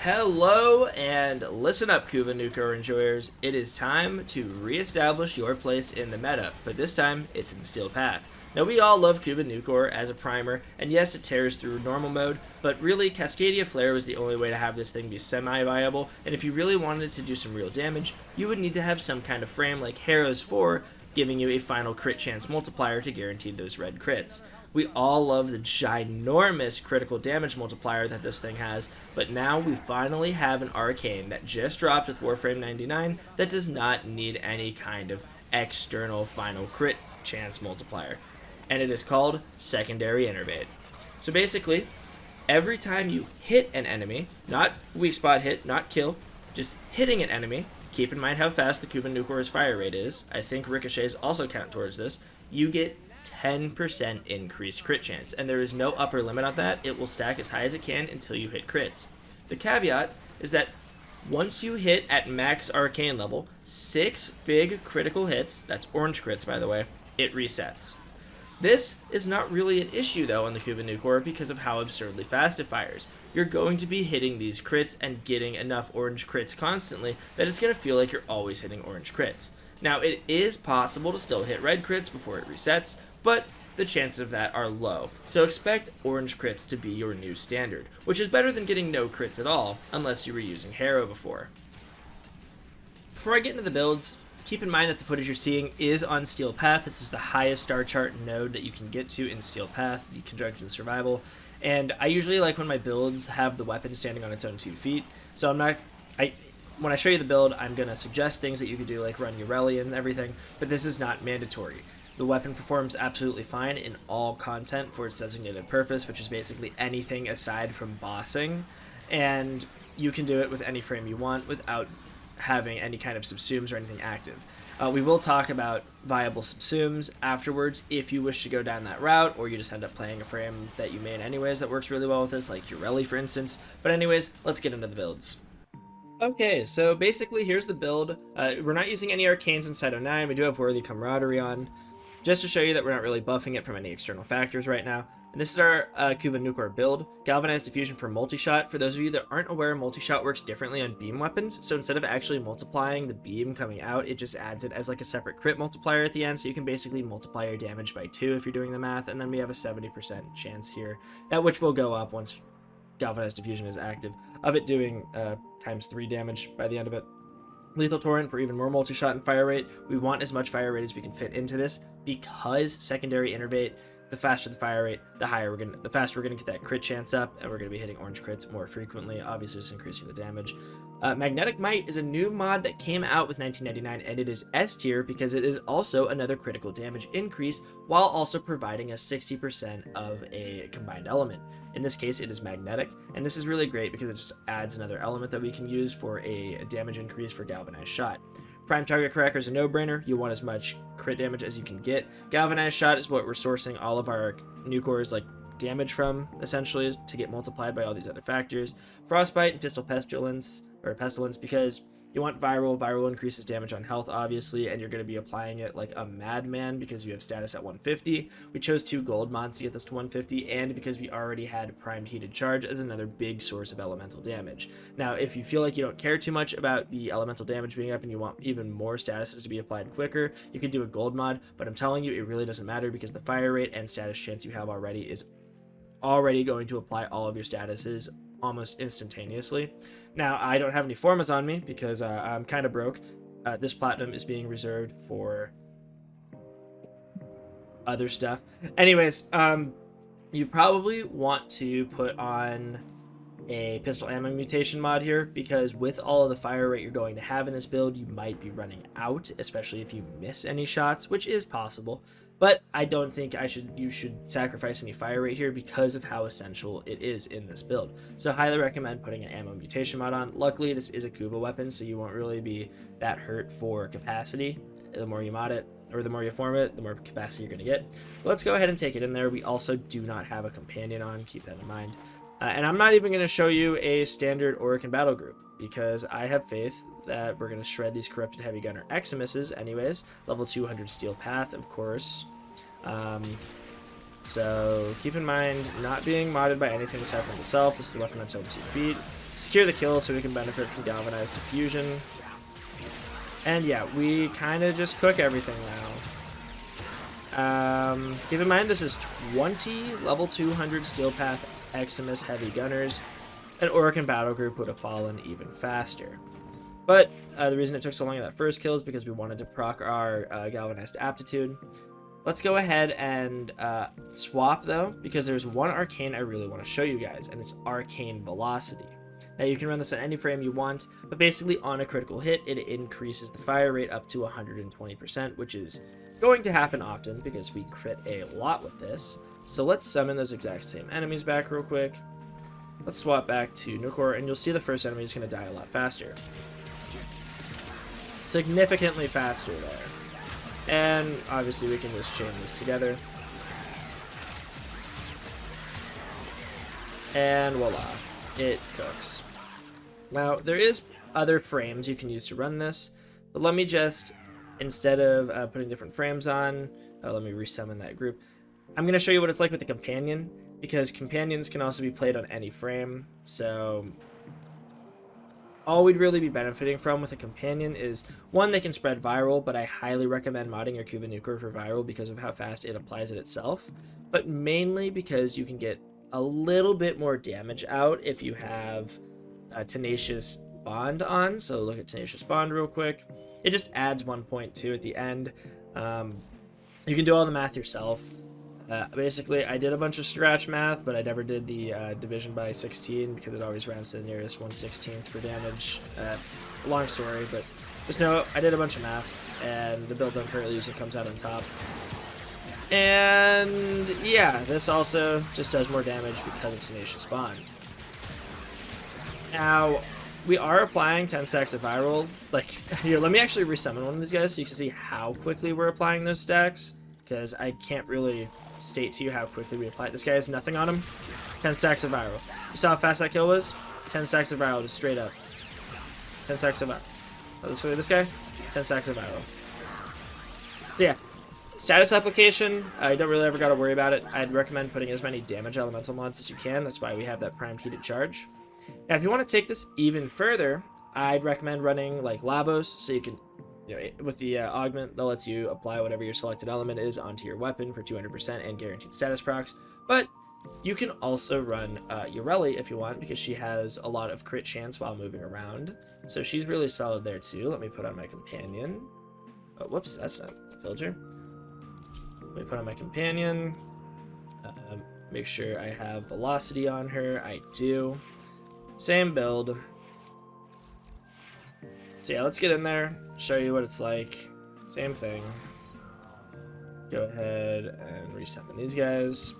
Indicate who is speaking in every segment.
Speaker 1: Hello and listen up, Kuva Nukor enjoyers. It is time to reestablish your place in the meta, but this time it's in Steel Path. Now we all love Kuva Nukor as a primer, and yes, it tears through normal mode, but really Cascadia Flare was the only way to have this thing be semi-viable, and if you really wanted to do some real damage, you would need to have some kind of frame like Harrow's 4, giving you a final crit chance multiplier to guarantee those red crits. We all love the ginormous critical damage multiplier that this thing has, but now we finally have an Arcane that just dropped with Warframe 99 that does not need any kind of external final crit chance multiplier, and it is called Secondary Enervate. So basically, every time you hit an enemy, not weak spot hit, not kill, just hitting an enemy, keep in mind how fast the Kuva Nukor's fire rate is, I think ricochets also count towards this, you get 10% increased crit chance, and there is no upper limit on that. It will stack as high as it can until you hit crits. The caveat is that once you hit at max arcane level, 6 big critical hits, that's orange crits by the way, it resets. This is not really an issue though on the Kuva Nukor because of how absurdly fast it fires. You're going to be hitting these crits and getting enough orange crits constantly that it's going to feel like you're always hitting orange crits. Now, it is possible to still hit red crits before it resets, but the chances of that are low. So expect orange crits to be your new standard, which is better than getting no crits at all, unless you were using Harrow before. Before I get into the builds, keep in mind that the footage you're seeing is on Steel Path. This is the highest star chart node that you can get to in Steel Path, the Conjunction Survival. And I usually like when my builds have the weapon standing on its own 2 feet, so when I show you the build, I'm going to suggest things that you could do, like run Ureli and everything, but this is not mandatory. The weapon performs absolutely fine in all content for its designated purpose, which is basically anything aside from bossing, and you can do it with any frame you want without having any kind of subsumes or anything active. We will talk about viable subsumes afterwards if you wish to go down that route, or you just end up playing a frame that you main anyways that works really well with this, like Ureli for instance. But anyways, let's get into the builds. Okay, so basically here's the build. We're not using any Arcanes in Side 09. We do have Worthy Camaraderie on, just to show you that we're not really buffing it from any external factors right now. And this is our Kuva Nukor build. Galvanized Diffusion for multi-shot. For those of you that aren't aware, multi-shot works differently on beam weapons, so instead of actually multiplying the beam coming out, it just adds it as like a separate crit multiplier at the end, so you can basically multiply your damage by 2 if you're doing the math, and then we have a 70% chance here, which will go up once Galvanized Diffusion is active, of it doing times 3 damage by the end of it. Lethal Torrent for even more multi-shot and fire rate. We want as much fire rate as we can fit into this because Secondary Enervate, the faster the fire rate, the faster we're gonna get that crit chance up, and we're gonna be hitting orange crits more frequently, obviously just increasing the damage. Magnetic Might is a new mod that came out with 1999, and it is S tier because it is also another critical damage increase while also providing us 60% of a combined element. In this case, it is magnetic, and this is really great because it just adds another element that we can use for a damage increase for Galvanized Shot. Prime Target Cracker is a no-brainer. You want as much crit damage as you can get. Galvanized Shot is what we're sourcing all of our Nukors like damage from, essentially, to get multiplied by all these other factors. Frostbite and Pistol Pestilence, because you want viral. Viral increases damage on health, obviously, and you're going to be applying it like a madman because you have status at 150. We chose 2 gold mods to get this to 150, and because we already had Primed Heated Charge as another big source of elemental damage. Now, if you feel like you don't care too much about the elemental damage being up and you want even more statuses to be applied quicker, you could do a gold mod, but I'm telling you, it really doesn't matter because the fire rate and status chance you have already is already going to apply all of your statuses almost instantaneously. Now, I don't have any formas on me because I'm kind of broke. This platinum is being reserved for other stuff. Anyways, you probably want to put on a pistol ammo mutation mod here because with all of the fire rate you're going to have in this build, you might be running out, especially if you miss any shots, which is possible. But I don't think you should sacrifice any fire rate here because of how essential it is in this build. So highly recommend putting an ammo mutation mod on. Luckily, this is a Kuva weapon, so you won't really be that hurt for capacity. The more you mod it, or the more you form it, the more capacity you're going to get. But let's go ahead and take it in there. We also do not have a companion on, keep that in mind. And I'm not even going to show you a standard Oricon battle group because I have faith that we're going to shred these Corrupted Heavy Gunner Eximuses anyways. Level 200 Steel Path, of course. So keep in mind, not being modded by anything aside from itself. This is the weapon on its own 2 feet. secure the kill so we can benefit from Galvanized Diffusion. And yeah, we kind of just cook everything now. Keep in mind this is 20 level 200 Steel Path Eximus Heavy Gunners. An Orokin battle group would have fallen even faster. But the reason it took so long in that first kill is because we wanted to proc our Galvanized Aptitude. Let's go ahead and swap though, because there's one Arcane I really want to show you guys, and it's Arcane Velocity. Now you can run this on any frame you want, but basically on a critical hit, it increases the fire rate up to 120%, which is going to happen often because we crit a lot with this. So let's summon those exact same enemies back real quick. Let's swap back to Nukor, and you'll see the first enemy is going to die a lot faster. Significantly faster there. And obviously we can just chain this together. And voila, it cooks. Now, there is other frames you can use to run this, but let me just, instead of putting different frames on, let me resummon that group. I'm going to show you what it's like with the companion, because companions can also be played on any frame, so all we'd really be benefiting from with a companion is, one, they can spread viral, but I highly recommend modding your Kuva Nukor for viral because of how fast it applies it itself, but mainly because you can get a little bit more damage out if you have a Tenacious Bond on. So look at Tenacious Bond real quick. It just adds 1.2 at the end. You can do all the math yourself. Basically, I did a bunch of scratch math, but I never did the division by 16 because it always rounds to the nearest 1/16th for damage. Long story, but just know I did a bunch of math, and the build I'm currently using comes out on top. And yeah, this also just does more damage because of Tenacious Bond. Now, we are applying 10 stacks of viral. Like, here, let me actually resummon one of these guys so you can see how quickly we're applying those stacks, because I can't really state to you how quickly we apply it. This guy has nothing on him. 10 stacks of viral. You saw how fast that kill was? 10 stacks of viral, just straight up. 10 stacks of viral. Let's look at this guy. 10 stacks of viral. So yeah, status application, I don't really ever got to worry about it. I'd recommend putting as many damage elemental mods as you can. That's why we have that primed heated charge. Now, if you want to take this even further, I'd recommend running like Lavos, so you can, with the augment that lets you apply whatever your selected element is onto your weapon for 200% and guaranteed status procs. But you can also run Yoreli if you want, because she has a lot of crit chance while moving around. So she's really solid there too. Let me put on my companion. Oh, whoops, that's not a filter. Let me put on my companion. Make sure I have velocity on her. I do. Same build. So yeah, let's get in there, show you what it's like. Same thing. Go ahead and resummon these guys.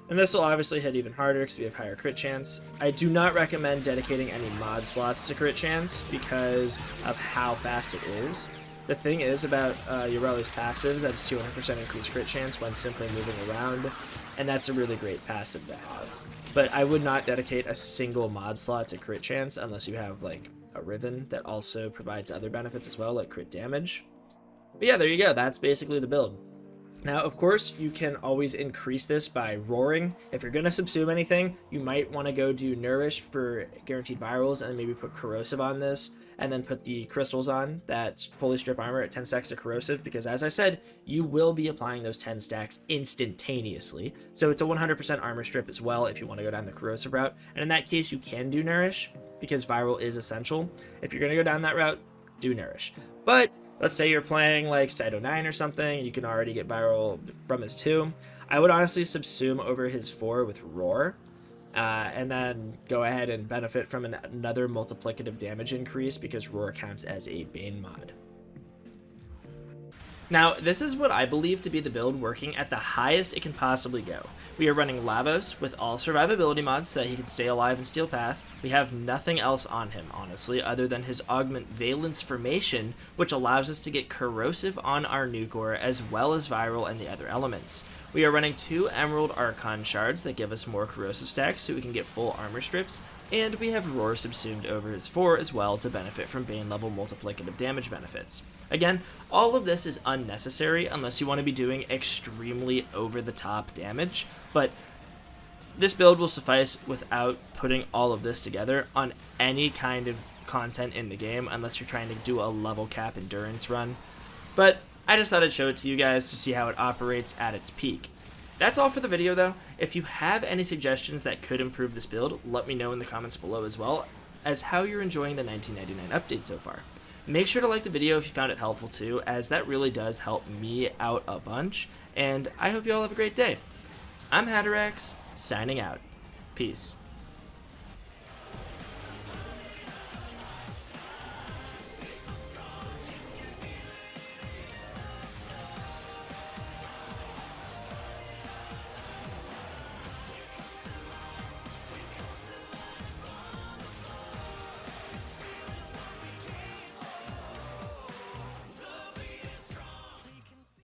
Speaker 1: And this will obviously hit even harder because we have higher crit chance. I do not recommend dedicating any mod slots to crit chance because of how fast it is. The thing is about Yoreli's passives, that it's 200% increased crit chance when simply moving around, and that's a really great passive to have. But I would not dedicate a single mod slot to crit chance unless you have like a Riven that also provides other benefits as well, like crit damage. But yeah, there you go. That's basically the build. Now, of course, you can always increase this by roaring. If you're going to subsume anything, you might want to go do Nourish for guaranteed virals and maybe put Corrosive on this, and then put the crystals on that fully strip armor at 10 stacks of Corrosive, because as I said, you will be applying those 10 stacks instantaneously. So it's a 100% armor strip as well if you want to go down the Corrosive route. And in that case, you can do Nourish, because viral is essential. If you're going to go down that route, do Nourish. But let's say you're playing like Cyto 9 or something, and you can already get viral from his 2. I would honestly subsume over his 4 with Roar, and then go ahead and benefit from another multiplicative damage increase because Roar counts as a Bane mod. Now, this is what I believe to be the build working at the highest it can possibly go. We are running Lavos with all survivability mods so that he can stay alive in Steel Path. We have nothing else on him, honestly, other than his Augment Valence Formation, which allows us to get Corrosive on our Nukor as well as Viral and the other elements. We are running 2 Emerald Archon shards that give us more Corrosive stacks so we can get full armor strips, and we have Roar subsumed over his 4 as well to benefit from Bane level multiplicative damage benefits. Again, all of this is unnecessary unless you want to be doing extremely over-the-top damage, but this build will suffice without putting all of this together on any kind of content in the game, unless you're trying to do a level cap endurance run. But I just thought I'd show it to you guys to see how it operates at its peak. That's all for the video though. If you have any suggestions that could improve this build, let me know in the comments below as well as how you're enjoying the 1999 update so far. Make sure to like the video if you found it helpful too, as that really does help me out a bunch, and I hope you all have a great day. I'm Haderaxe, signing out. Peace.